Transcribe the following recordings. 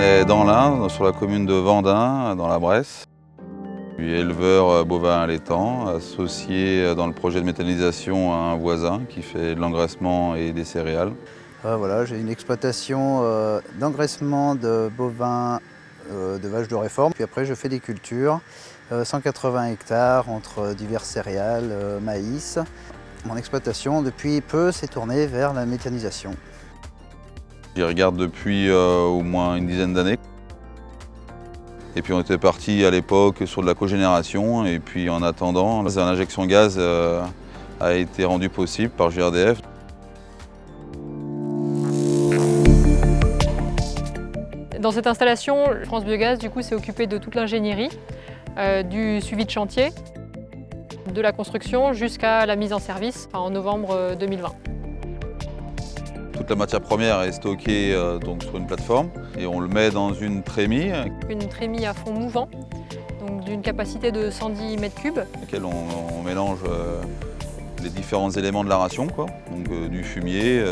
est dans l'Ain, sur la commune de Vendin, dans la Bresse. Je suis éleveur bovin allaitant, associé dans le projet de méthanisation à un voisin qui fait de l'engraissement et des céréales. Voilà, j'ai une exploitation d'engraissement de bovins de vaches de réforme. Puis après, je fais des cultures, 180 hectares entre divers céréales, maïs. Mon exploitation, depuis peu, s'est tournée vers la méthanisation. J'y regarde depuis au moins une dizaine d'années. Et puis on était parti à l'époque sur de la cogénération. Et puis en attendant, l'injection gaz a été rendue possible par GRDF. Dans cette installation, France Biogaz s'est occupé de toute l'ingénierie, du suivi de chantier, de la construction jusqu'à la mise en service en novembre 2020. Toute la matière première est stockée donc sur une plateforme et on le met dans une trémie. Une trémie à fond mouvant, donc d'une capacité de 110 m3. Dans laquelle on mélange les différents éléments de la ration, quoi. Donc du fumier,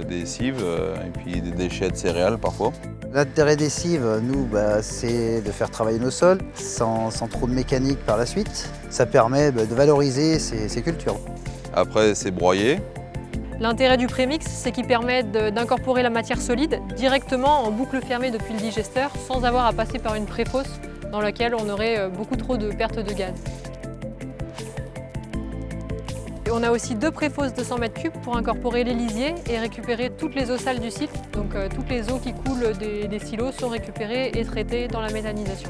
des cives et puis des déchets de céréales parfois. L'intérêt des cives, nous, c'est de faire travailler nos sols sans trop de mécanique par la suite. Ça permet de valoriser ces cultures. Après, c'est broyé. L'intérêt du prémix, c'est qu'il permet d'incorporer la matière solide directement en boucle fermée depuis le digesteur sans avoir à passer par une préfosse dans laquelle on aurait beaucoup trop de pertes de gaz. Et on a aussi deux préfosses de 100 m3 pour incorporer les lisiers et récupérer toutes les eaux sales du site. Donc toutes les eaux qui coulent des silos sont récupérées et traitées dans la méthanisation.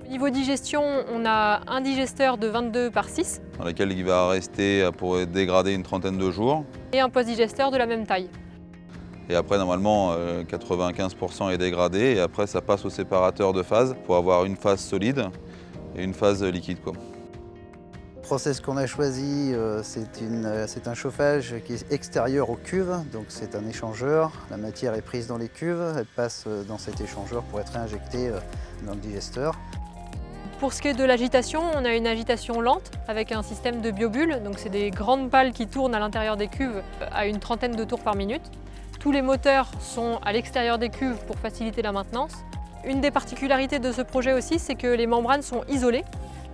Au niveau digestion, on a un digesteur de 22 par 6. Dans lequel il va rester pour être dégradé une trentaine de jours. Et un post-digesteur de la même taille. Et après, normalement, 95% est dégradé et après, ça passe au séparateur de phase pour avoir une phase solide et une phase liquide, quoi. Le process qu'on a choisi, c'est un chauffage qui est extérieur aux cuves, donc c'est un échangeur. La matière est prise dans les cuves, elle passe dans cet échangeur pour être réinjectée dans le digesteur. Pour ce qui est de l'agitation, on a une agitation lente avec un système de biobulles. Donc c'est des grandes pales qui tournent à l'intérieur des cuves à une trentaine de tours par minute. Tous les moteurs sont à l'extérieur des cuves pour faciliter la maintenance. Une des particularités de ce projet aussi, c'est que les membranes sont isolées.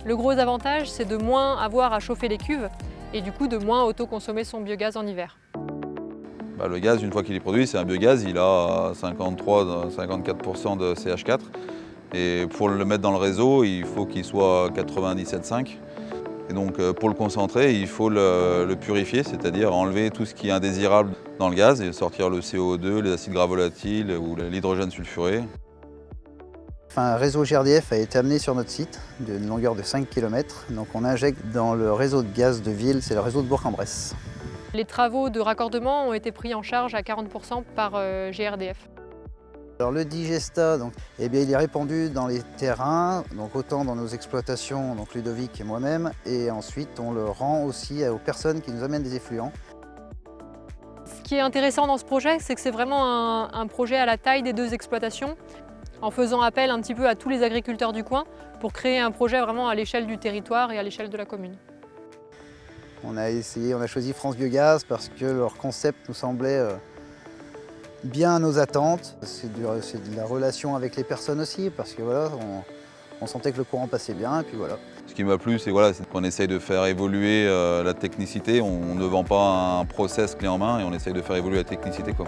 Le gros avantage, c'est de moins avoir à chauffer les cuves et du coup de moins autoconsommer son biogaz en hiver. Le gaz, une fois qu'il est produit, c'est un biogaz, il a 53-54% de CH4. Et pour le mettre dans le réseau, il faut qu'il soit 97,5. Et donc pour le concentrer, il faut le purifier, c'est-à-dire enlever tout ce qui est indésirable dans le gaz et sortir le CO2, les acides gras volatiles ou l'hydrogène sulfuré. Un réseau GRDF a été amené sur notre site d'une longueur de 5 km. Donc on injecte dans le réseau de gaz de ville, c'est le réseau de Bourg-en-Bresse. Les travaux de raccordement ont été pris en charge à 40% par GRDF. Alors le digesta, il est répandu dans les terrains, donc autant dans nos exploitations, donc Ludovic et moi-même, et ensuite on le rend aussi aux personnes qui nous amènent des effluents. Ce qui est intéressant dans ce projet, c'est que c'est vraiment un projet à la taille des deux exploitations, en faisant appel un petit peu à tous les agriculteurs du coin pour créer un projet vraiment à l'échelle du territoire et à l'échelle de la commune. On a choisi France Biogaz parce que leur concept nous semblait bien à nos attentes. C'est de la relation avec les personnes aussi, parce que voilà, on sentait que le courant passait bien, et puis voilà. Ce qui m'a plu, c'est qu'on essaye de faire évoluer la technicité. On ne vend pas un process clé en main et on essaye de faire évoluer la technicité, quoi.